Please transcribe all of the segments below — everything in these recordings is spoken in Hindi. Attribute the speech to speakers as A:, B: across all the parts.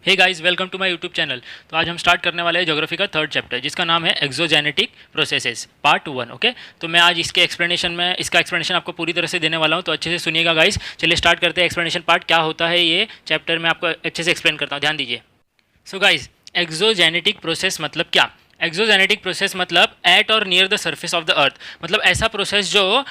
A: Hey guys, welcome to my YouTube channel. तो आज हम स्टार्ट करने वाले हैं ज्योग्राफी का थर्ड चैप्टर, जिसका नाम है एक्सोजेनेटिक प्रोसेसेस पार्ट 1। ओके, तो मैं आज इसका एक्सप्लेनेशन आपको पूरी तरह से देने वाला हूं, तो अच्छे से सुनिएगा गाइस। चलिए स्टार्ट करते हैं। एक्सप्लेनेशन पार्ट क्या होता है ये चैप्टर में आपको अच्छे से एक्सप्लेन करता हूँ, ध्यान दीजिए। सो गाइस, एक्सोजेनेटिक प्रोसेस मतलब क्या? एक्सोजेनेटिक प्रोसेस मतलब एट और near the surface of the earth, मतलब ऐसा प्रोसेस जो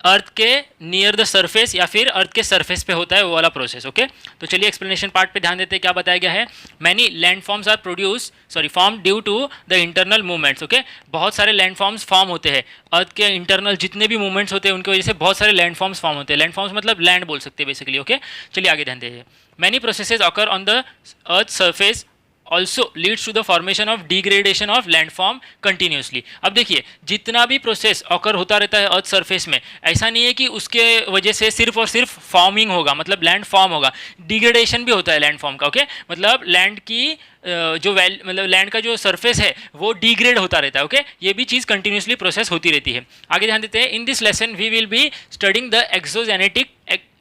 A: अर्थ के नियर द सरफेस या फिर अर्थ के सरफेस पे होता है, वो वाला प्रोसेस। ओके, तो चलिए एक्सप्लेनेशन पार्ट पे ध्यान देते हैं। क्या बताया गया है? Many landforms are form due to the internal movements. Okay, बहुत सारे लैंडफॉर्म्स फॉर्म होते हैं अर्थ के इंटरनल जितने भी मूवमेंट्स होते हैं उनकी वजह से बहुत सारे लैंडफॉर्म्स फॉर्म होते हैं। लैंडफॉर्म्स मतलब लैंड बोल सकते हैं बेसिकली। ओके, चलिए आगे ध्यान दीजिए। Many processes occur on the earth surface also leads to the formation of degradation of landform continuously. अब देखिए, जितना भी प्रोसेस ऑकर होता रहता है अर्थ सरफेस में, ऐसा नहीं है कि उसके वजह से सिर्फ और सिर्फ फॉर्मिंग होगा, मतलब लैंड फॉर्म होगा, डिग्रेडेशन भी होता है लैंड फॉर्म का। ओके, मतलब लैंड की मतलब लैंड का जो सरफेस है वो डिग्रेड होता रहता है। ओके, ये भी चीज़ कंटिन्यूसली प्रोसेस होती रहती है। आगे ध्यान देते हैं। In this lesson we will be studying the exogenetic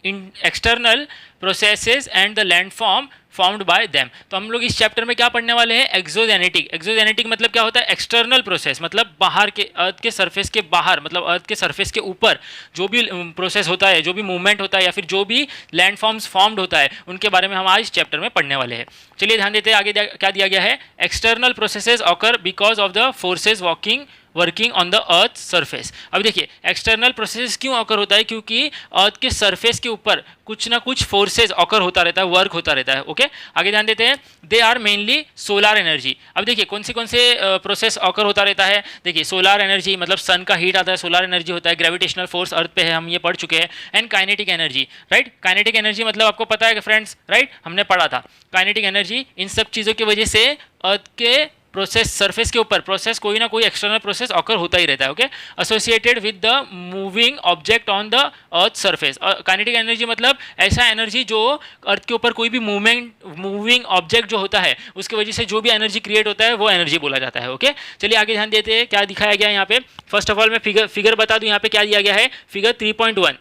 A: external processes and the landform formed by them. तो हम लोग इस चैप्टर में क्या पढ़ने वाले हैं? एक्सोजेनेटिक। एक्सोजेनेटिक मतलब क्या होता है? एक्सटर्नल प्रोसेस, मतलब बाहर के अर्थ के सरफेस के बाहर, मतलब अर्थ के सरफेस के ऊपर जो भी प्रोसेस होता है, जो भी मूवमेंट होता है या फिर जो भी लैंडफॉर्म्स फॉर्म्ड होता है, उनके बारे में हम आज इस चैप्टर में पढ़ने वाले हैं। चलिए ध्यान देते हैं। आगे क्या दिया गया है? External processes occur because of the forces working on the earth surface. अब देखिए, एक्सटर्नल प्रोसेस क्यों ऑकर होता है? क्योंकि अर्थ के सरफेस के ऊपर कुछ ना कुछ फोर्सेज ऑकर होता रहता है, वर्क होता रहता है। ओके, आगे ध्यान देते हैं। They are mainly solar energy. अब देखिए कौन से प्रोसेस ऑकर होता रहता है। देखिए, सोलर एनर्जी मतलब सन का हीट आता है, सोलर एनर्जी होता है। ग्रेविटेशनल फोर्स अर्थ पे है, हम ये पढ़ चुके हैं। And kinetic energy, right. Kinetic energy मतलब आपको पता है फ्रेंड्स, राइट, हमने पढ़ा था। काइनेटिक एनर्जी, इन सब चीज़ों की वजह से अर्थ के प्रोसेस सरफेस के ऊपर प्रोसेस कोई ना कोई एक्सटर्नल प्रोसेस ऑकर होता ही रहता है। Okay, associated with the moving object on the earth surface. Kinetic energy मतलब ऐसा एनर्जी जो अर्थ के ऊपर कोई भी मूविंग ऑब्जेक्ट जो होता है उसकी वजह से जो भी एनर्जी क्रिएट होता है वो एनर्जी बोला जाता है। ओके, चलिए आगे ध्यान देते हैं। क्या दिखाया गया है यहाँ पे? फर्स्ट ऑफ ऑल मैं फिगर बता दूं। यहाँ पे क्या दिया गया है? फिगर 3.1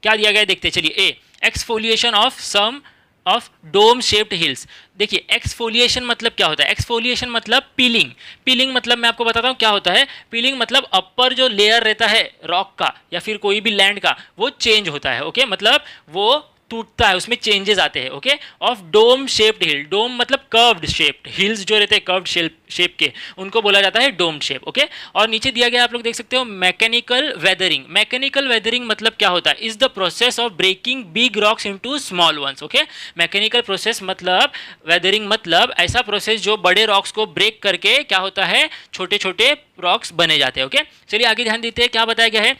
A: क्या दिया गया है देखते चलिए। A, exfoliation of some of dome shaped hills. देखिए, एक्सफोलिएशन मतलब क्या होता है? एक्सफोलिएशन मतलब पीलिंग। पीलिंग मतलब मैं आपको बताता हूँ क्या होता है। पीलिंग मतलब अपर जो लेयर रहता है रॉक का या फिर कोई भी लैंड का, वो चेंज होता है। ओके, मतलब वो टूटता है, उसमें चेंजेस आते हैं। ओके, ऑफ डोम शेप्ड हिल। डोम मतलब कर्व्ड शेप्ड, हिल्स जो रहते हैं कर्व्ड शेप के, उनको बोला जाता है डोम शेप। ओके, और नीचे दिया गया आप लोग देख सकते हो मैकेनिकल वेदरिंग। मैकेनिकल वेदरिंग मतलब क्या होता है? Is the process of breaking big rocks into small ones. Okay, mechanical process मतलब वेदरिंग मतलब ऐसा प्रोसेस जो बड़े रॉक्स को ब्रेक करके क्या होता है, छोटे छोटे रॉक्स बने जाते हैं। ओके, चलिए आगे ध्यान देते हैं। क्या बताया गया है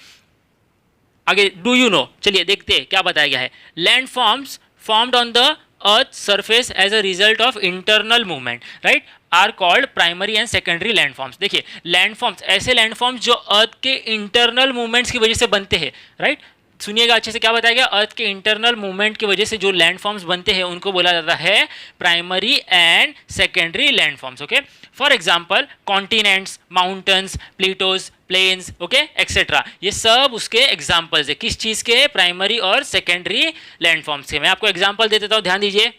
A: आगे? Do you know? चलिए देखते हैं क्या बताया गया है। Landforms formed on the earth surface as a result of internal movement, right, are called primary and secondary landforms. देखिए, लैंडफॉर्म्स ऐसे लैंडफॉर्म्स जो अर्थ के इंटरनल मूवमेंट्स की वजह से बनते हैं, राइट। सुनिएगा अच्छे से। क्या बताया गया? अर्थ के इंटरनल मूवमेंट की वजह से जो लैंडफॉर्म्स बनते हैं उनको बोला जाता है primary and secondary landforms. Okay, for example continents, mountains, plateaus, plains, okay, etcetera, ये सब उसके एग्जांपल्स है। किस चीज़ के? प्राइमरी और सेकेंडरी लैंडफॉर्म्स के। मैं आपको एग्जांपल दे देता हूँ, ध्यान दीजिए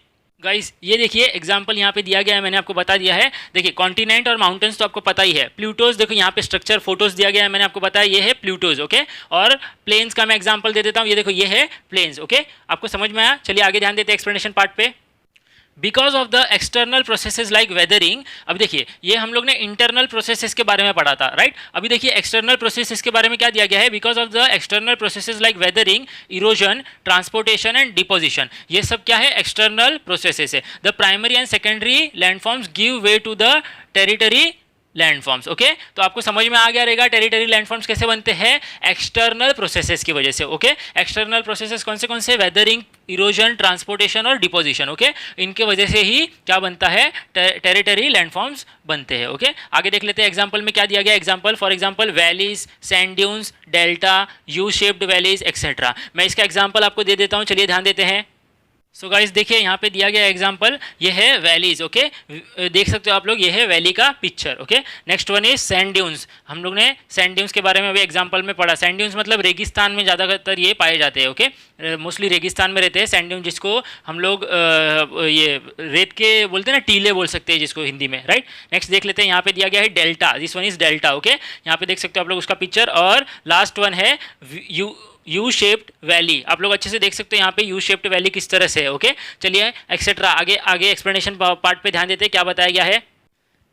A: गाइस। ये देखिए एग्जांपल यहाँ पे दिया गया है, मैंने आपको बता दिया है। देखिए, कॉन्टिनेंट और माउंटेन्स तो आपको पता ही है। प्लूटोज देखो यहाँ पे स्ट्रक्चर फोटोज दिया गया है, मैंने आपको बताया ये है प्लूटोज। ओके, और प्लेन्स का मैं एग्जांपल दे देता हूँ। ये देखो ये है प्लेन्स। ओके, आपको समझ में आया? चलिए आगे ध्यान देते हैं एक्सप्लेनेशन पार्ट पे। Because of the external processes like weathering. अब देखिए, ये हम लोग ने इंटरनल प्रोसेसेस के बारे में पढ़ा था, राइट। अभी देखिए एक्सटर्नल प्रोसेसेस के बारे में क्या दिया गया है? Because of the external processes like weathering, erosion, transportation and deposition, ये सब क्या है? एक्सटर्नल प्रोसेसेस है। The primary and secondary landforms give way to the territory landforms. Okay, तो आपको समझ में आ गया रहेगा टेरिटरी लैंडफॉर्म्स कैसे बनते हैं? एक्सटर्नल प्रोसेसेस की वजह से। ओके, एक्सटर्नल प्रोसेसेस कौन से? वेदरिंग, इरोजन, ट्रांसपोर्टेशन और डिपोजिशन। ओके, इनके वजह से ही क्या बनता है? टेरिटरी लैंडफॉर्म्स बनते हैं। ओके, आगे देख लेते हैं एग्जाम्पल में क्या दिया गया। Example, for example valleys, sand dunes, delta, U shaped valleys etcetera. मैं इसका एग्जाम्पल आपको दे देता हूँ, चलिए ध्यान देते हैं। सो गाइस देखिए यहाँ पे दिया गया एग्जांपल, ये है वैलीज। ओके, देख सकते हो आप लोग, ये है वैली का picture. Okay, next one is sand dunes. हम लोग ने सैंड ड्यून्स के बारे में अभी एग्जांपल में पढ़ा। सैंड ड्यून्स मतलब रेगिस्तान में ज़्यादातर ये पाए जाते हैं। ओके, मोस्टली रेगिस्तान में रहते हैं सैंड ड्यून, जिसको हम लोग ये रेत के बोलते हैं ना, टीले बोल सकते हैं जिसको हिंदी में, राइट। नेक्स्ट देख लेते हैं, यहाँ पे दिया गया है delta. This one is delta. Okay, यहाँ पे देख सकते हो आप लोग उसका पिक्चर। और लास्ट वन है यू शेप्ड वैली। आप लोग अच्छे से देख सकते हो यहाँ पे यू शेप्ड वैली किस तरह से है। ओके, चलिए एक्सेट्रा आगे आगे एक्सप्लेनेशन पार्ट पे ध्यान देते हैं, क्या बताया गया है।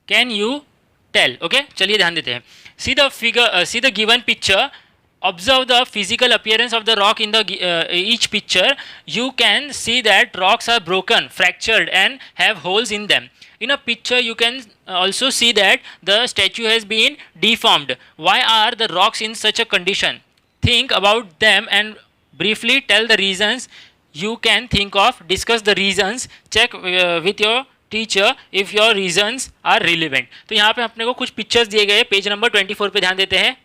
A: Can you tell. ओके, चलिए ध्यान देते हैं। See the figure, see the given picture, observe the physical appearance of the rock in the each picture. You can see that rocks are broken, fractured and have holes in them. In a picture you can also see that the statue has been deformed. Why are the rocks in such a condition? Think about them and briefly tell the reasons you can think of. Discuss the reasons. Check with your teacher if your reasons are relevant. तो यहाँ पे अपने को कुछ पिक्चर्स दिए गए, पेज नंबर 24 पे ध्यान देते हैं।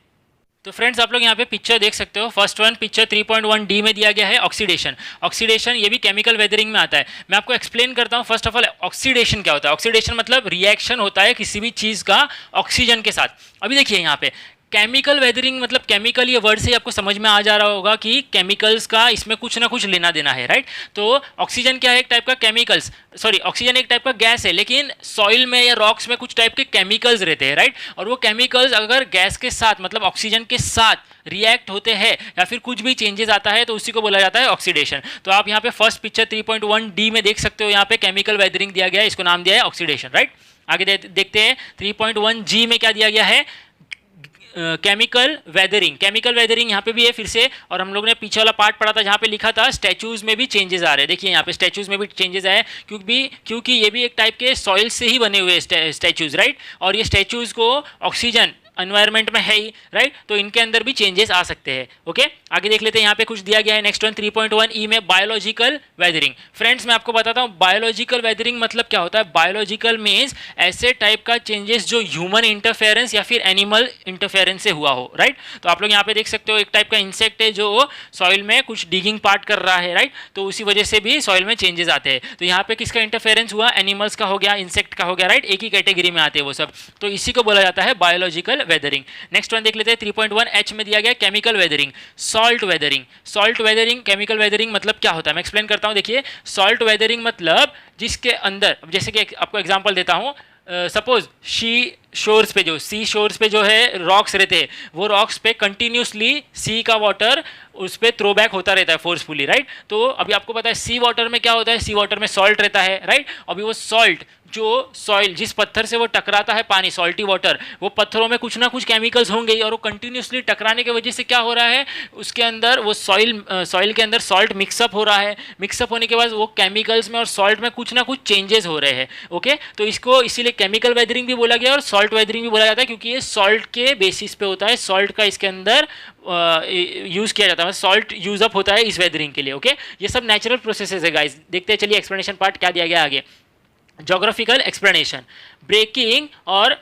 A: तो फ्रेंड्स आप लोग यहाँ पे पिक्चर देख सकते हो। फर्स्ट वन पिक्चर 3.1 में दिया गया है ऑक्सीडेशन। ऑक्सीडेशन ये भी केमिकल वेदरिंग में आता है। मैं आपको एक्सप्लेन करता हूँ। फर्स्ट ऑफ ऑल ऑक्सीडेशन क्या होता है। ऑक्सीडेशन मतलब रिएक्शन होता है किसी भी चीज़ का ऑक्सीजन के साथ। अभी देखिए यहाँ पे केमिकल वेदरिंग मतलब केमिकल, ये वर्ड से आपको समझ में आ जा रहा होगा कि केमिकल्स का इसमें कुछ ना कुछ लेना देना है, राइट। तो ऑक्सीजन क्या है, एक टाइप का केमिकल्स, सॉरी ऑक्सीजन एक टाइप का गैस है, लेकिन सॉइल में या रॉक्स में कुछ टाइप के केमिकल्स रहते हैं, राइट। और वो केमिकल्स अगर गैस के साथ मतलब ऑक्सीजन के साथ रिएक्ट होते हैं या फिर कुछ भी चेंजेस आता है तो उसी को बोला जाता है ऑक्सीडेशन। तो आप यहाँ पे फर्स्ट पिक्चर 3.1 में देख सकते हो, यहाँ पे केमिकल वेदरिंग दिया गया है, इसको नाम दिया है ऑक्सीडेशन, राइट। आगे देखते हैं 3.1 में क्या दिया गया है, केमिकल वेदरिंग। केमिकल वेदरिंग यहाँ पे भी है फिर से, और हम लोग ने पीछे वाला पार्ट पढ़ा था जहाँ पे लिखा था स्टैचूज में भी चेंजेस आ रहे हैं। देखिए यहाँ पे स्टैचूज में भी चेंजेस आए क्योंकि ये भी एक टाइप के सॉइल से ही बने हुए स्टैचूज, राइट। और ये स्टैचूज को ऑक्सीजन एनवायरनमेंट में है ही, राइट। तो इनके अंदर भी चेंजेस आ सकते हैं। ओके, आगे देख लेते हैं। यहाँ पे कुछ दिया गया है नेक्स्ट वन 3.1 में बायोलॉजिकल वेदरिंग। फ्रेंड्स मैं आपको बताता हूँ बायोलॉजिकल वेदरिंग मतलब क्या होता है। बायोलॉजिकल मीन्स ऐसे टाइप का चेंजेस जो ह्यूमन इंटरफेरेंस या फिर एनिमल इंटरफेरेंस से हुआ हो, राइट। तो आप लोग यहाँ पे देख सकते हो एक टाइप का इंसेक्ट है जो सॉइल में कुछ डिगिंग पार्ट कर रहा है, राइट। तो उसी वजह से भी सॉइल में चेंजेस आते हैं। तो यहाँ पे किसका इंटरफेरेंस हुआ, एनिमल्स का हो गया, इंसेक्ट का हो गया, राइट। एक ही कैटेगरी में आते हैं वो सब। तो इसी को बोला जाता है बायोलॉजिकल वेदरिंग। नेक्स्ट वन देख लेते हैं 3.1 में दिया गया chemical weathering, salt weathering. Salt weathering, chemical weathering मतलब क्या होता है मैं एक्सप्लेन करता हूँ। देखिए सॉल्ट वेदरिंग मतलब जिसके अंदर, जैसे कि आपको एग्जांपल देता हूँ, सपोज सी शोर्स पे जो है रॉक्स रहते हैं, वो रॉक्स पे कंटिन्यूसली सी का वाटर उस पर थ्रो बैक होता रहता है फोर्सफुली, राइट। तो अभी आपको पता है सी वाटर में क्या होता है, सी वाटर में सॉल्ट रहता है, राइट। अभी वो सॉल्ट जो सॉइल जिस पत्थर से वो टकराता है पानी, सॉल्टी वाटर, वो पत्थरों में कुछ ना कुछ केमिकल्स होंगे और वो कंटिन्यूसली टकराने की वजह से क्या हो रहा है, उसके अंदर वो सॉइल के अंदर सॉल्ट मिक्सअप हो रहा है। मिक्सअप होने के बाद वो केमिकल्स में और सॉल्ट में कुछ ना कुछ चेंजेस हो रहे हैं। ओके, तो इसको इसीलिए केमिकल वेदरिंग भी बोला गया और सॉल्ट वेदरिंग भी बोला जाता है, क्योंकि ये सॉल्ट के बेसिस पे होता है। सॉल्ट का इसके अंदर यूज़ किया जाता है, सॉल्ट यूज अप होता है इस वेदरिंग के लिए। ओके, ये सब नेचुरल प्रोसेसेस है गाइस। देखते हैं चलिए एक्सप्लेनेशन पार्ट क्या दिया गया आगे। Geographical explanation, breaking और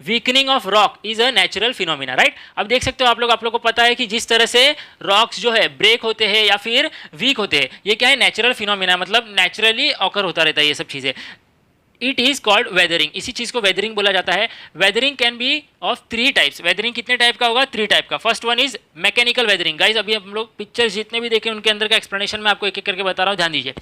A: weakening of rock is a natural phenomena, right. अब देख सकते हो आप लोग को पता है कि जिस तरह से रॉक्स जो है ब्रेक होते हैं या फिर वीक होते हैं, ये क्या है, नेचुरल फिनोमिना, मतलब नेचुरली ऑकर होता रहता है ये सब चीज़ें। इट इज़ कॉल्ड वेदरिंग, इसी चीज़ को वेदरिंग बोला जाता है। Weathering can be of 3 types. Weathering कितने टाइप का होगा, 3 टाइप का। First one is mechanical weathering. Guys अभी हम लोग पिक्चर्स जितने भी देखे उनके अंदर का एक्सप्लेनेशन मैं आपको एक एक करके बता रहा हूँ, ध्यान दीजिए।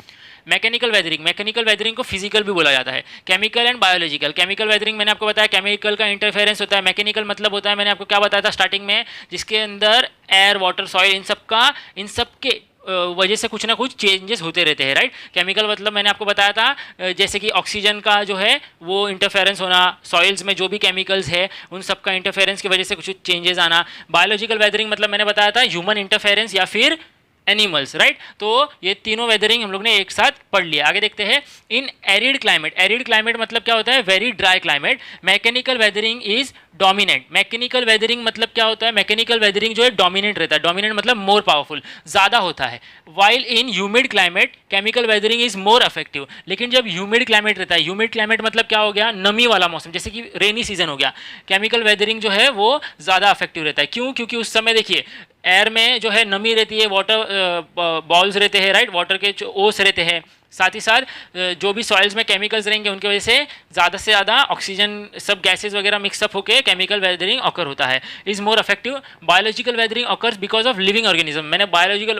A: मैकेनिकल वेदरिंग, मैकेनिकल वेदरिंग को फिजिकल भी बोला जाता है। Chemical and biological. Chemical weathering मैंने आपको बताया केमिकल का इंटरफेरेंस होता है। मैकेनिकल मतलब होता है, मैंने आपको क्या बताया था स्टार्टिंग में, जिसके अंदर एयर, वाटर, सॉइल, इन सब के वजह से कुछ ना कुछ चेंजेस होते रहते हैं, राइट। केमिकल मतलब मैंने आपको बताया था जैसे कि ऑक्सीजन का जो है वो इंटरफेरेंस होना, सॉइल्स में जो भी केमिकल्स है उन सब का इंटरफेरेंस की वजह से कुछ चेंजेस आना। बायोलॉजिकल वेदरिंग मतलब मैंने बताया था ह्यूमन इंटरफेरेंस या फिर एनिमल्स, राइट। तो ये तीनों वेदरिंग हम लोग ने एक साथ पढ़ लिया। आगे देखते हैं इन एरिड क्लाइमेट। एरिड क्लाइमेट मतलब क्या होता है, very dry climate. Mechanical weathering is dominant. Mechanical weathering मतलब क्या होता है, मैकेनिकल वेदरिंग जो है डोमिनेंट रहता है। डोमिनेंट मतलब मोर पावरफुल, ज़्यादा होता है। While in humid climate chemical weathering is more effective. लेकिन जब ह्यूमिड क्लाइमेट रहता है, ह्यूमिड क्लाइमेट मतलब क्या हो गया, नमी वाला मौसम, जैसे कि रेनी सीजन हो गया, केमिकल वेदरिंग जो है वो ज़्यादा इफेक्टिव रहता है। क्यों, क्योंकि उस समय देखिए एयर में जो है नमी रहती है, वाटर बॉल्स रहते हैं, राइट, वाटर के जो ओस रहते हैं, साथ ही साथ जो भी सॉइल्स में केमिकल्स रहेंगे उनकी वजह से ज़्यादा से ज़्यादा ऑक्सीजन सब गैसेज वगैरह मिक्सअप होकर केमिकल वेदरिंग ऑकर होता है। Is more effective. Biological weathering occurs because of living organism. मैंने बायोलॉजिकल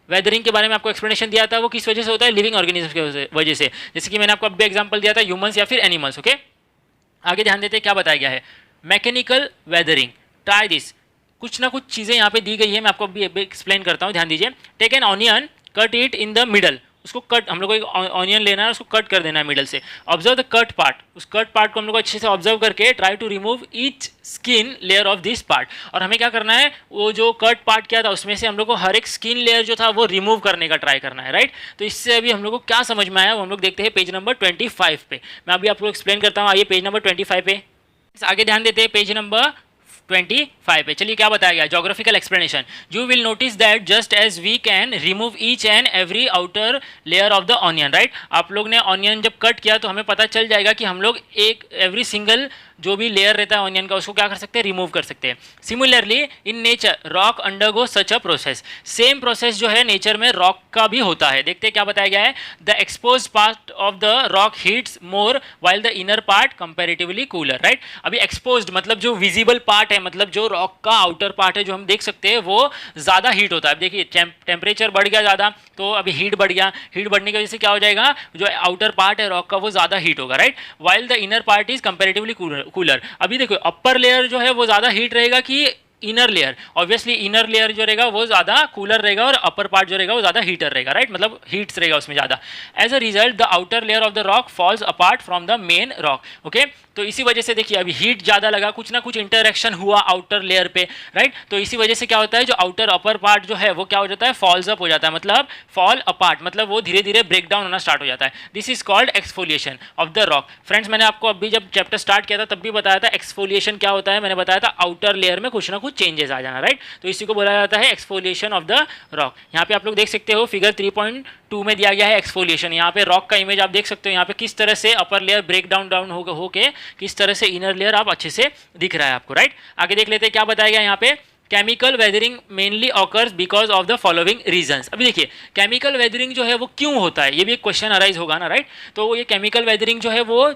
A: वेदरिंग के बारे में आपको एक्सप्लेनेशन दिया था, वो किस वजह से होता है, लिविंग ऑर्गेनिज्म की वजह से, जैसे कि मैंने आपको अभी एग्जांपल दिया था ह्यूमंस या फिर एनिमल्स। ओके, आगे ध्यान देते हैं क्या बताया गया है। Mechanical weathering, try this. कुछ ना कुछ चीज़ें यहाँ पे दी गई है, मैं आपको अभी एक्सप्लेन करता हूँ, ध्यान दीजिए। Take an onion, cut it in the middle. उसको कट, हम लोग को एक ऑनियन लेना है, उसको कट कर देना है मिडल से। ऑब्जर्व द कट पार्ट, उस कट पार्ट को हम लोग को अच्छे से ऑब्जर्व करके try to remove each skin layer of this part. और हमें क्या करना है, वो जो कट पार्ट क्या था उसमें से हम लोग को हर एक स्किन लेयर जो था वो रिमूव करने का ट्राई करना है, राइट। तो इससे अभी हम लोग को क्या समझ में आया वो हम लोग देखते हैं पेज नंबर 25 पे। मैं अभी आपको एक्सप्लेन करता हूँ, आइए पेज नंबर 25 पे आगे ध्यान देते हैं। पेज नंबर 25 पे चलिए क्या बताया गया, geographical explanation. You will notice that just as we can remove each and every outer layer of the onion, right. आप लोग ने ऑनियन जब कट किया तो हमें पता चल जाएगा कि हम लोग एक एवरी सिंगल जो भी लेयर रहता है ऑनियन का उसको क्या कर सकते हैं, रिमूव कर सकते हैं। Similarly in nature rock undergo such a process. Same process जो है नेचर में रॉक का भी होता है। देखते हैं क्या बताया गया है। The expose part of the rock heats more while the inner part comparatively cooler, right. अभी एक्सपोज्ड मतलब जो विजिबल पार्ट है, मतलब जो रॉक का आउटर पार्ट है जो हम देख सकते हैं, वो ज़्यादा हीट होता है। देखिए टेम्परेचर बढ़ गया ज़्यादा तो अभी हीट बढ़ गया, हीट बढ़ने की वजह से क्या हो जाएगा, जो आउटर पार्ट है रॉक का वो ज़्यादा हीट होगा, right. While the inner part is comparatively cooler. अभी देखो अपर लेयर जो है वो ज़्यादा हीट रहेगा कि inner layer, obviously inner layer जो रहेगा वो ज़्यादा कूलर रहेगा और अपर पार्ट जो रहेगा वो ज़्यादा हीटर रहेगा, राइट, मतलब हीट्स रहेगा उसमें ज़्यादा। As a result the outer layer of the rock falls apart from the main rock. Okay, तो इसी वजह से देखिए अभी हीट ज़्यादा लगा, कुछ ना कुछ इंटरेक्शन हुआ आउटर लेयर पे, राइट। तो इसी वजह से क्या होता है, जो आउटर अपर पार्ट जो है वो क्या हो जाता है, फॉल्स अप हो जाता है, मतलब फॉल अपार्ट, मतलब वो धीरे धीरे ब्रेक डाउन होना स्टार्ट हो जाता है। This is called exfoliation of the rock. Friends, मैंने आपको अभी जब चैप्टर स्टार्ट किया था तब भी बताया था एक्सफोलिएशन क्या होता है। मैंने बताया था आउटर लेयर में कुछ ना कुछ चेंजेस आ जाना, राइट। तो इसी को बोला जाता है एक्सफोलिएशन ऑफ द रॉक। यहाँ पे आप लोग देख सकते हो फिगर 3.2 में दिया गया है एक्सफोलिएशन। यहाँ पे रॉक का इमेज आप देख सकते हो, यहाँ पे किस तरह से अपर लेयर ब्रेक डाउन होके किस तरह से इनर लेयर आप अच्छे से दिख रहा है आपको, राइट। आगे देख लेते हैं क्या बताया गया यहाँ पे। Chemical weathering mainly occurs because of the following reasons. अभी देखिए केमिकल वेदरिंग जो है वो क्यों होता है, ये भी एक क्वेश्चन अराइज होगा ना, राइट। तो ये केमिकल वेदरिंग जो है वो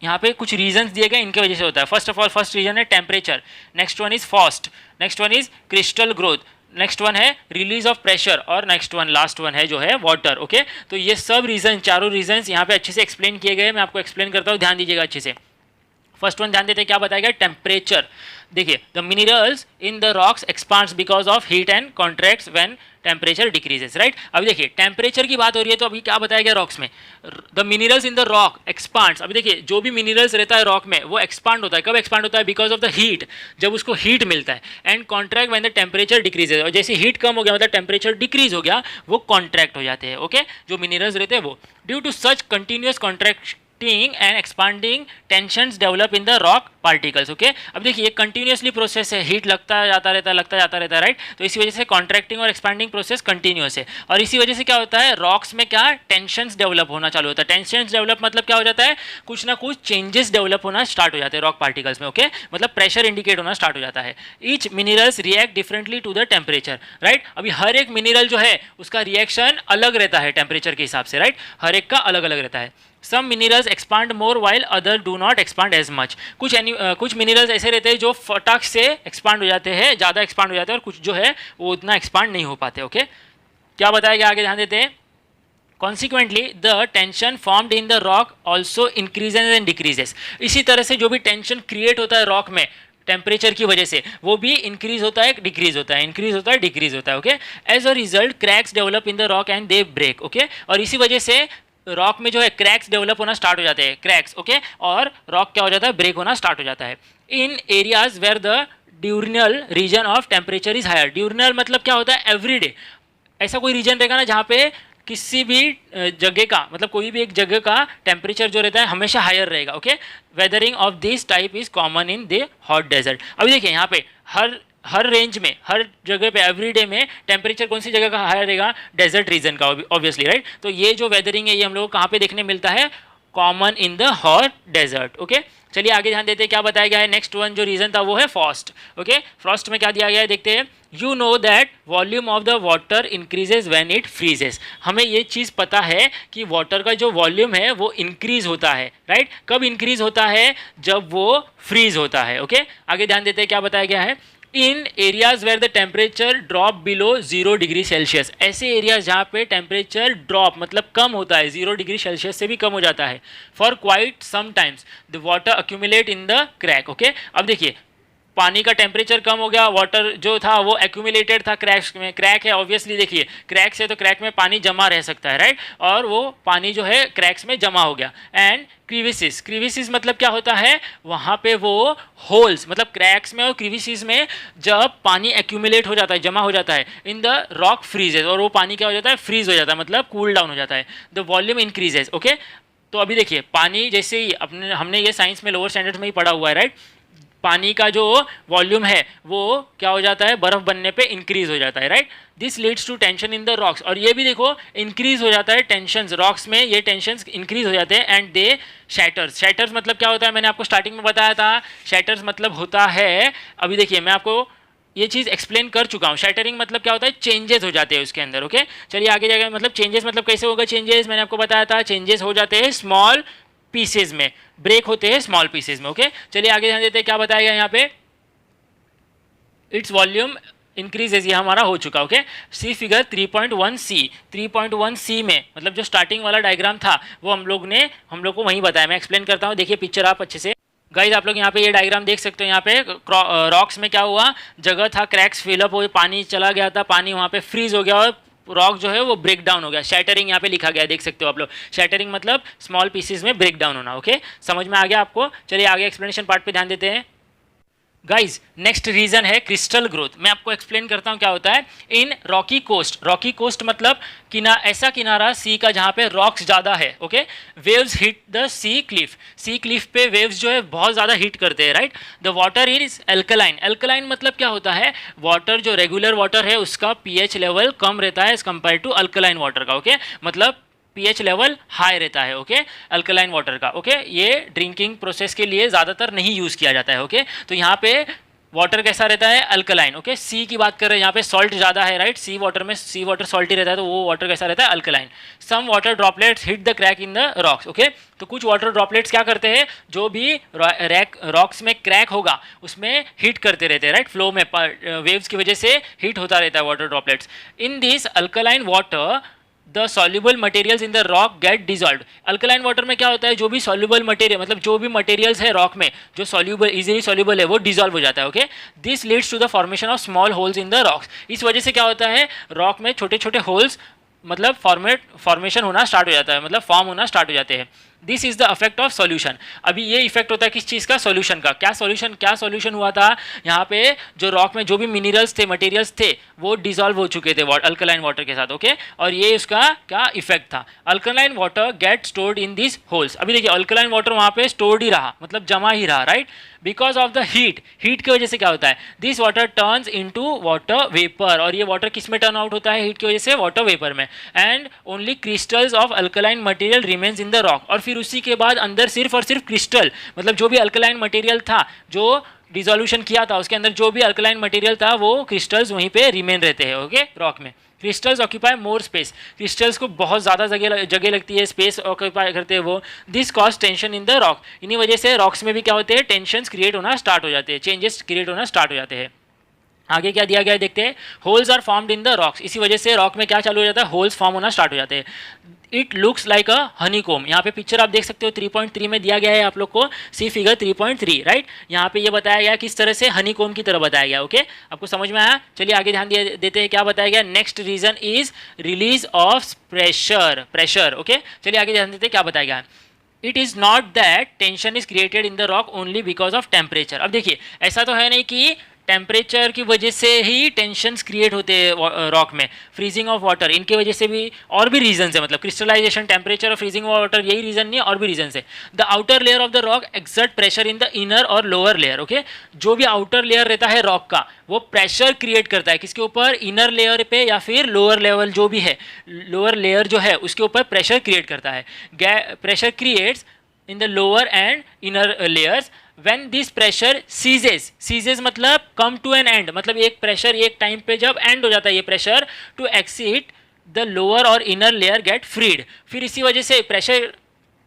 A: यहाँ पे कुछ रीजंस दिए गए, इनके वजह से होता है। First of all first reason है temperature, next one is frost, next one is crystal growth, next one है रिलीज ऑफ प्रेशर और नेक्स्ट वन लास्ट वन है जो है वाटर। ओके, तो ये सब रीजन, चारों रीजंस यहाँ पे अच्छे से एक्सप्लेन किए गए। मैं आपको एक्सप्लेन करता हूँ, ध्यान दीजिएगा अच्छे से। फर्स्ट वन ध्यान देते हैं क्या बताया गया, टेम्परेचर। देखिए the minerals in the rocks expands because of heat and contracts when temperature decreases, right. अभी देखिए टेम्परेचर की बात हो रही है तो अभी क्या बताया गया रॉक्स में, the minerals in the rock expands. अभी देखिए जो भी मिनरल्स रहता है रॉक में वो एक्सपांड होता है, कब एक्सपांड होता है, बिकॉज ऑफ द हीट, जब उसको हीट मिलता है। And contract when the temperature decreases, और जैसे हीट कम हो गया मतलब टेम्परेचर डिक्रीज हो गया, वो कॉन्ट्रैक्ट हो जाते हैं। ओके, जो मिनरल्स रहते हैं वो। Due to such continuous contract and expanding tensions develop in the rock particles. Okay, अब देखिए कंटिन्यूअसली प्रोसेस है, हीट लगता जाता रहता है, राइट। तो इसी वजह से कॉन्ट्रैक्टिंग और एक्सपांडिंग प्रोसेस कंटिन्यूअस है, और इसी वजह से क्या होता है, रॉक्स में क्या टेंशन्स डेवलप होना चालू होता है। टेंशन्स डेवलप मतलब क्या हो जाता है, कुछ ना कुछ चेंजेस डेवलप होना स्टार्ट हो जाते हैं रॉक पार्टिकल्स में। ओके, मतलब प्रेशर इंडिकेट होना स्टार्ट हो जाता है। Each minerals react differently to the temperature, right. अभी हर एक मिनरल जो है उसका रिएक्शन अलग रहता है टेम्परेचर के हिसाब से, राइट। हर एक का अलग अलग रहता है। Some minerals expand more while other do not expand as much. कुछ मिनरल्स ऐसे रहते हैं जो फटाक से एक्सपांड हो जाते हैं, ज़्यादा एक्सपांड हो जाते हैं, और कुछ जो है वो उतना एक्सपांड नहीं हो पाते। ओके, क्या बताया गया आगे ध्यान देते हैं। Consequently, the tension formed in the rock also increases and decreases. इसी तरह से जो भी टेंशन क्रिएट होता है रॉक में टेम्परेचर की वजह से, वो भी इंक्रीज होता है, डिक्रीज होता है, इंक्रीज होता है, डिक्रीज होता है। Okay, as a result cracks develop in the rock and they break. Okay, और इसी वजह से रॉक में जो है क्रैक्स डेवलप होना स्टार्ट हो जाते हैं, क्रैक्स। ओके, और रॉक क्या हो जाता है, ब्रेक होना स्टार्ट हो जाता है। In areas where the diurnal region of temperature is higher. Diurnal मतलब क्या होता है, एवरीडे। ऐसा कोई रीजन रहेगा ना जहाँ पे किसी भी जगह का, मतलब कोई भी एक जगह का टेम्परेचर जो रहता है हमेशा हायर रहेगा। Okay, weathering of this type is common in the hot desert. अभी देखिए यहाँ पे हर रेंज में, हर जगह पे, एवरीडे में टेम्परेचर कौन सी जगह का हायर रहेगा, डेजर्ट रीजन का, ऑब्वियसली, राइट। तो ये जो वेदरिंग है ये हम लोग को कहाँ पे देखने मिलता है, common in the hot desert. Okay, चलिए आगे ध्यान देते हैं क्या बताया गया है। नेक्स्ट वन जो रीजन था वो है फ्रॉस्ट। ओके, फ्रॉस्ट में क्या दिया गया है देखते हैं। You know that volume of the water increases when it freezes. हमें ये चीज़ पता है कि वाटर का जो वॉल्यूम है वो इंक्रीज होता है, राइट। कब इंक्रीज होता है? जब वो फ्रीज होता है। ओके, आगे ध्यान देते हैं क्या बताया गया है। In areas where the temperature drop below 0 degree Celsius. ऐसे एरियाज जहाँ पे टेम्परेचर ड्रॉप मतलब कम होता है, 0 डिग्री सेल्सियस से भी कम हो जाता है, for quite some times the water accumulate in the crack. Okay, अब देखिए पानी का टेम्परेचर कम हो गया, वाटर जो था वो एक्यूमुलेटेड था क्रैक्स में। क्रैक है ऑब्वियसली, देखिए क्रैक्स है तो क्रैक में पानी जमा रह सकता है, राइट। और वो पानी जो है क्रैक्स में जमा हो गया। एंड क्रीविसिस, क्रीविसिस मतलब क्या होता है? वहाँ पे वो होल्स मतलब क्रैक्स में और क्रीविसिस में जब पानी एक्यूमुलेट हो जाता है, जमा हो जाता है, इन द रॉक फ्रीजेज, और वो पानी क्या हो जाता है? फ्रीज हो जाता है, मतलब कूल डाउन हो जाता है। The volume increases. ओके, तो अभी देखिए पानी जैसे ही हमने ये साइंस में लोअर स्टैंडर्ड में ही पढ़ा हुआ है, राइट। पानी का जो वॉल्यूम है वो क्या हो जाता है? बर्फ बनने पे इंक्रीज हो जाता है, right. This leads to tension in the rocks, और ये भी देखो इंक्रीज हो जाता है टेंशन रॉक्स में, ये टेंशन इंक्रीज हो जाते हैं। एंड दे शैटर्स, शैटर्स मतलब क्या होता है? मैंने आपको स्टार्टिंग में बताया था, शैटर्स मतलब होता है, अभी देखिए मैं आपको ये चीज़ एक्सप्लेन कर चुका हूँ। शैटरिंग मतलब क्या होता है? चेंजेस हो जाते हैं उसके अंदर। ओके, चलिए आगे जाएगा। मतलब चेंजेस मतलब कैसे होगा चेंजेस? मैंने आपको बताया था, चेंजेस हो जाते हैं स्मॉल पीसेज में, ब्रेक होते हैं स्मॉल पीसेज में। ओके, चलिए आगे ध्यान देते हैं क्या बताया गया यहाँ पे। इट्स वॉल्यूम इंक्रीजेज, ये हमारा हो चुका। ओके, सी फिगर 3.1 सी, 3.1 सी में मतलब जो स्टार्टिंग वाला डायग्राम था वो हम लोग को वहीं बताया। मैं एक्सप्लेन करता हूँ, देखिए पिक्चर आप अच्छे से। गाइज आप लोग यहाँ पे ये डायग्राम देख सकते हो। यहाँ पे रॉक्स में क्या हुआ? जगह था, क्रैक्स फिलअप हुए, पानी चला गया था, पानी वहाँ पे फ्रीज हो गया और रॉक जो है वो ब्रेक डाउन हो गया। शैटरिंग यहाँ पे लिखा गया है, देख सकते हो आप लोग। शैटरिंग मतलब स्मॉल पीसेस में ब्रेक डाउन होना। ओके, समझ में आ गया आपको? चलिए आगे एक्सप्लेनेशन पार्ट पे ध्यान देते हैं। गाइज नेक्स्ट रीजन है क्रिस्टल ग्रोथ। मैं आपको एक्सप्लेन करता हूँ क्या होता है। इन रॉकी कोस्ट, रॉकी कोस्ट मतलब ऐसा किनारा सी का जहाँ पे रॉक्स ज़्यादा है। Okay, waves hit the sea cliff, sea cliff पे वेव्स जो है बहुत ज़्यादा हिट करते हैं, right. The water is alkaline, alkaline मतलब क्या होता है? वाटर जो रेगुलर वाटर है उसका पीएच लेवल कम रहता है as compare to alkaline water का। ओके, मतलब पीएच लेवल हाई रहता है। ओके, अल्कलाइन वाटर का। ओके, ये ड्रिंकिंग प्रोसेस के लिए ज़्यादातर नहीं यूज़ किया जाता है। ओके, तो यहाँ पे वाटर कैसा रहता है? अल्कलाइन। ओके, सी की बात कर रहे हैं, यहाँ पे सॉल्ट ज़्यादा है, राइट। सी वाटर में सी वाटर सॉल्टी रहता है, तो वो वाटर कैसा रहता है? Alkaline. Some water droplets hit the crack in the rocks. Okay, तो कुछ वाटर ड्रॉपलेट्स क्या करते हैं? जो भी रॉक्स में क्रैक होगा उसमें हिट करते रहते हैं, राइट। फ्लो में वेव्स की वजह से हिट होता रहता है water droplets. In this alkaline water the soluble materials in the rock get dissolve. Alkaline water में क्या होता है? जो भी सॉल्युबल मटेरियल मतलब जो भी मटेरियल्स है रॉक में जो सॉल्युबल इजीली सॉल्युबल है वो डिजॉल्व हो जाता है। Okay, this leads to the formation of small holes in the rocks. इस वजह से क्या होता है? रॉक में छोटे छोटे होल्स मतलब फॉर्मेशन होना स्टार्ट हो जाता है, मतलब फॉर्म होना स्टार्ट हो जाते हैं। This is the effect of solution. अभी ये इफेक्ट होता है किस चीज़ का? सॉल्यूशन का। क्या सॉल्यूशन हुआ था? यहाँ पे जो रॉक में जो भी मिनरल्स थे, मटेरियल्स थे, वो डिजॉल्व हो चुके थे अल्कलाइन वाटर के साथ। ओके, और ये उसका क्या इफेक्ट था? Alkaline water get stored in this holes. अभी देखिए अल्कलाइन वाटर वहाँ पे स्टोर्ड ही रहा, मतलब जमा ही रहा, right. Because of the heat की वजह से क्या होता है? This water turns into water vapour, और ये वाटर किस में टर्न आउट होता है? हीट की वजह से वाटर वेपर में। And only crystals of alkaline material remains in the rock, और फिर उसी के बाद अंदर सिर्फ और सिर्फ क्रिस्टल मतलब जो भी अल्कलाइन मटेरियल था, जो डिसोल्यूशन किया था उसके अंदर जो भी अल्कलाइन मटेरियल था वो क्रिस्टल्स वहीं पे रिमेन रहते हैं। ओके, रॉक में crystals occupy more space, crystals को बहुत ज़्यादा जगह लगती है, स्पेस ऑक्यूपाई करते हैं वो। This cause tension in the rock, इन्हीं वजह से रॉक्स में भी क्या होते हैं? टेंशन्स क्रिएट होना स्टार्ट हो जाते हैं, चेंजेस क्रिएट होना स्टार्ट हो जाते हैं। आगे क्या दिया गया है देखते हैं। Holes are formed in the rocks, इसी वजह से रॉक में क्या चालू हो जाता है? होल्स फॉर्म होना स्टार्ट हो जाते हैं। इट लुक्स लाइक अ हनीकोम, यहाँ पे पिक्चर आप देख सकते हो 3.3 में दिया गया है आप लोग को, सी फिगर 3.3, राइट। यहाँ पे ये बताया गया किस तरह से हनीकोम की तरह बताया गया। ओके, आपको समझ में आया? चलिए आगे ध्यान देते हैं क्या बताया गया। Next reason is release of pressure. Okay, चलिए आगे ध्यान देते हैं क्या बताया गया। It is not that tension is created in the rock only because of temperature. अब देखिए ऐसा तो है नहीं कि टेम्परेचर की वजह से ही टेंशन्स क्रिएट होते हैं रॉक में, फ्रीजिंग ऑफ वाटर इनके वजह से भी और भी रीजन है, मतलब क्रिस्टलाइजेशन, टेम्परेचर और फ्रीजिंग ऑफ वाटर यही रीजन नहीं है, और भी रीजन है। The outer layer of the rock exert pressure in the inner और लोअर लेयर। ओके, जो भी आउटर लेयर रहता है रॉक का वो प्रेशर क्रिएट करता है किसके ऊपर? इनर लेयर पे या फिर लोअर लेवल जो भी है, लोअर लेयर जो है उसके ऊपर प्रेशर क्रिएट करता है। Pressure creates in the lower and inner layers when this pressure ceases मतलब come to an end, मतलब एक प्रेशर एक टाइम पे जब एंड हो जाता है ये pressure, to exit the lower और inner layer get freed, फिर इसी वजह से प्रेशर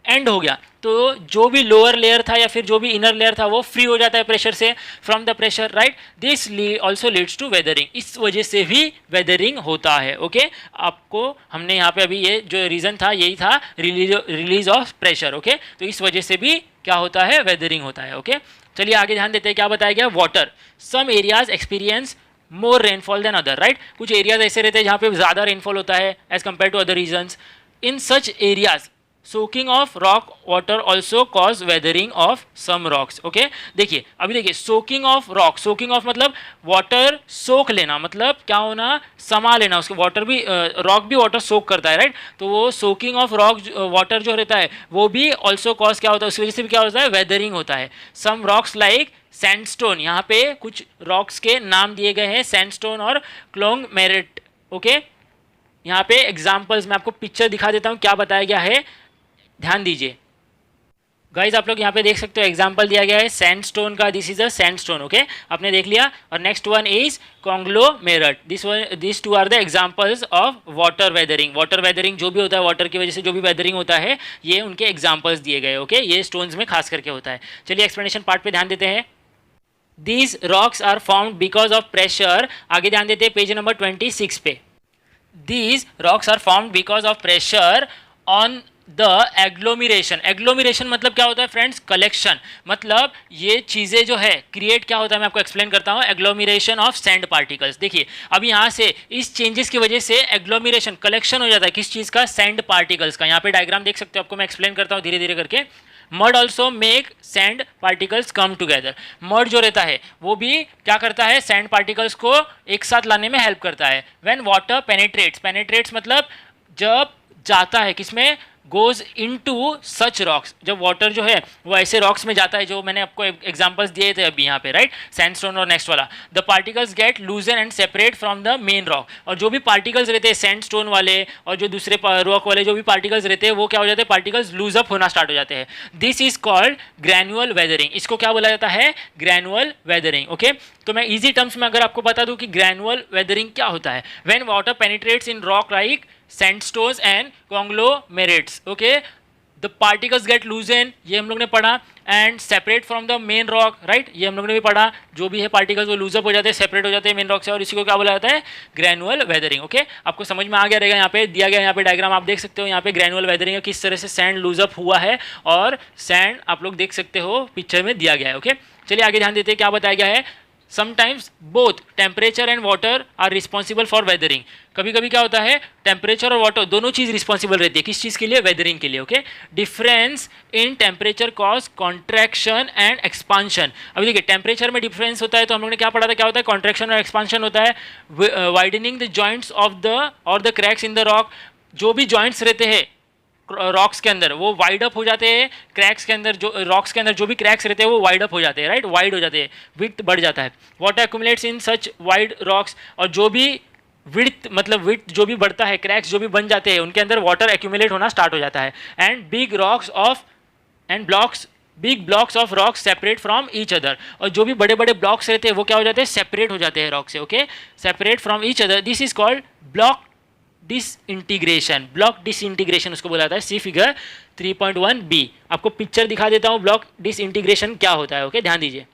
A: एंड हो गया तो जो भी लोअर लेयर था या फिर जो भी इनर लेयर था वो फ्री हो जाता है प्रेशर से, from the pressure, right. This also leads to weathering, इस वजह से भी वेदरिंग होता है. ओके आपको हमने यहाँ पे अभी ये जो रीज़न था यही था, रिलीज ऑफ प्रेशर. ओके तो इस वजह से भी क्या होता है, वेदरिंग होता है. ओके चलिए आगे ध्यान देते हैं क्या बताया गया. Water, some areas experience more rainfall than other, right. कुछ एरियाज ऐसे रहते हैं जहाँ पे ज़्यादा रेनफॉल होता है as compare to other regions. In such areas soaking of rock water also cause weathering of some rocks. Okay देखिए अभी देखिए, soaking of rock, soaking of मतलब वाटर सोख लेना, मतलब क्या होना, समा लेना उसको. वाटर भी रॉक भी वाटर सोक करता है, राइट. तो वो सोकिंग ऑफ रॉक वाटर जो रहता है वो भी ऑल्सो कॉज क्या होता है, उस वजह से भी क्या होता है, वेदरिंग होता है. सम रॉक्स लाइक सैंडस्टोन, यहाँ पे कुछ रॉक्स के नाम दिए गए हैं, सैंडस्टोन और क्लोंगमेरेट. ओके यहाँ पे एग्जाम्पल्स मैं आपको पिक्चर दिखा देता हूँ क्या बताया गया है, ध्यान दीजिए. गाइज आप लोग यहाँ पे देख सकते हो एग्जाम्पल दिया गया है सैंडस्टोन का, this is a sandstone. Okay आपने देख लिया. और next one is conglomerate. This two are the examples of water weathering. Water weathering जो भी होता है, वाटर की वजह से जो भी वेदरिंग होता है, ये उनके एग्जाम्पल्स दिए गए. ओके ये स्टोन्स में खास करके होता है. चलिए एक्सप्लेनेशन पार्ट पे ध्यान देते हैं. These rocks are found because of pressure. आगे ध्यान देते हैं पेज नंबर 26 पे. These rocks are found because of pressure on the agglomeration. Agglomeration मतलब क्या होता है फ्रेंड्स, कलेक्शन. मतलब ये चीज़ें जो है क्रिएट क्या होता है, मैं आपको एक्सप्लेन करता हूँ. एग्लोमिरेशन ऑफ सैंड पार्टिकल्स. देखिए अब यहाँ से इस चेंजेस की वजह से एग्लोमिरेशन कलेक्शन हो जाता है किस चीज़ का, सैंड पार्टिकल्स का. यहाँ पे डायग्राम देख सकते हो, आपको मैं एक्सप्लेन करता हूँ धीरे धीरे करके. Mud also make sand particles come together. Mud जो रहता है वो भी क्या करता है, सैंड पार्टिकल्स को एक साथ लाने में हेल्प करता है. व्हेन वाटर पेनिट्रेट्स, पेनिट्रेट्स मतलब जब जाता है किसमें, goes into such rocks. जब वाटर जो है वो ऐसे रॉक्स में जाता है जो मैंने आपको एग्जाम्पल्स दिए थे अभी यहाँ पे, राइट, सैंडस्टोन और नेक्स्ट वाला. The particles get loosen and separate from the main rock. और जो भी पार्टिकल्स रहते हैं सैंडस्टोन वाले और जो दूसरे रॉक वाले जो भी पार्टिकल्स रहते हैं वो क्या हो जाते हैं, पार्टिकल्स लूज अप होना स्टार्ट हो जाते हैं. This is called granular weathering. इसको क्या बोला जाता है, ग्रैनुअल वेदरिंग. ओके तो मैं इजी टर्म्स में अगर आपको बता दूं कि ग्रैनुअल वेदरिंग क्या होता है. When water penetrates in rock like sandstones and conglomerates, okay, the particles get loosened, ये हम लोग ने पढ़ा, and separate from the main rock, right, ये हम लोग ने भी पढ़ा. जो भी है पार्टिकल्स वो लूजअप हो जाते हैं, सेपरेट हो जाते हैं मेन रॉक से, और इसी को क्या बोला जाता है, ग्रैनुअल वेदरिंग. ओके आपको समझ में आ गया रहेगा. यहाँ पे दिया गया, यहाँ पे डायग्राम आप देख सकते हो, यहाँ पे ग्रैनुअल वेदरिंग किस तरह से सैंड लूजअप हुआ है, और सैंड आप लोग देख सकते हो पिक्चर में दिया गया है. ओके चलिए आगे ध्यान देते हैं क्या बताया गया है. Sometimes both temperature and water are responsible for weathering. कभी कभी क्या होता है, टेम्परेचर और वाटर दोनों चीज़ रिस्पॉन्सिबल रहती है किस चीज़ के लिए, वेदरिंग के लिए. Okay difference in temperature cause contraction and expansion. अभी देखिए टेम्परेचर में डिफरेंस होता है तो हम लोगों ने क्या पढ़ा था, क्या होता है, कॉन्ट्रैक्शन और एक्सपांशन होता है. Widening the joints of the और the cracks in the rock. जो भी जॉइंट्स रहते हैं रॉक्स के अंदर वो वाइड अप हो जाते हैं. क्रैक्स के अंदर जो रॉक्स के अंदर जो भी क्रैक्स रहते हैं वो वाइड अप हो जाते हैं, राइट, वाइड हो जाते हैं, विड्थ बढ़ जाता है. वाटर एक्यूमुलेट्स इन सच वाइड रॉक्स. और जो भी विड्थ मतलब विड्थ जो भी बढ़ता है, क्रैक्स जो भी बन जाते हैं उनके अंदर वाटर एक्यूमुलेट होना स्टार्ट हो जाता है. And big rocks of and blocks, big blocks of rocks separate from each other. और जो भी बड़े बड़े ब्लॉक्स रहते हैं वो क्या हो जाते हैं, सेपरेट हो जाते हैं रॉक से. Okay separate from each other. This is called block disintegration. Block disintegration उसको बोला जाता है. सी फिगर 3.1b. आपको पिक्चर दिखा देता हूँ ब्लॉक डिसइंटीग्रेशन क्या होता है. ओके ध्यान दीजिए.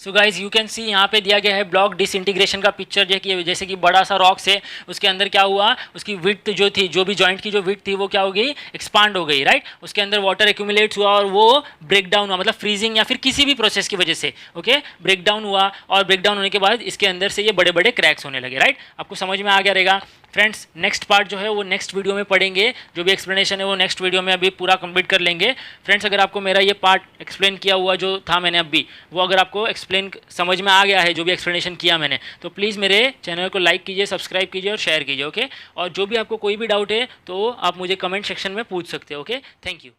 A: So guys you can see यहाँ पे दिया गया है ब्लॉक डिसइंटीग्रेशन का पिक्चर. जैसे कि बड़ा सा रॉक्स है, उसके अंदर क्या हुआ, उसकी विड्थ जो थी, जो भी जॉइंट की जो विड्थ थी वो क्या हो गई, एक्सपांड हो गई, राइट. उसके अंदर वाटर एक्यूमुलेट्स हुआ और वो ब्रेक डाउन हुआ, मतलब फ्रीजिंग या फिर किसी भी प्रोसेस की वजह से. ओके ब्रेक डाउन हुआ और ब्रेक डाउन होने के बाद इसके अंदर से ये बड़े बड़े क्रैक्स होने लगे, राइट. आपको समझ में आ गया रहेगा. फ्रेंड्स नेक्स्ट पार्ट जो है वो नेक्स्ट वीडियो में पढ़ेंगे. जो भी एक्सप्लेनेशन है वो नेक्स्ट वीडियो में अभी पूरा कंप्लीट कर लेंगे. फ्रेंड्स अगर आपको मेरा ये पार्ट एक्सप्लेन किया हुआ जो था मैंने अभी, वो अगर आपको एक्सप्लेन समझ में आ गया है जो भी एक्सप्लेनेशन किया मैंने, तो प्लीज़ मेरे चैनल को लाइक कीजिए, सब्सक्राइब कीजिए और शेयर कीजिए. ओके और जो भी आपको कोई भी डाउट है तो आप मुझे कमेंट सेक्शन में पूछ सकते हो. Okay thank you.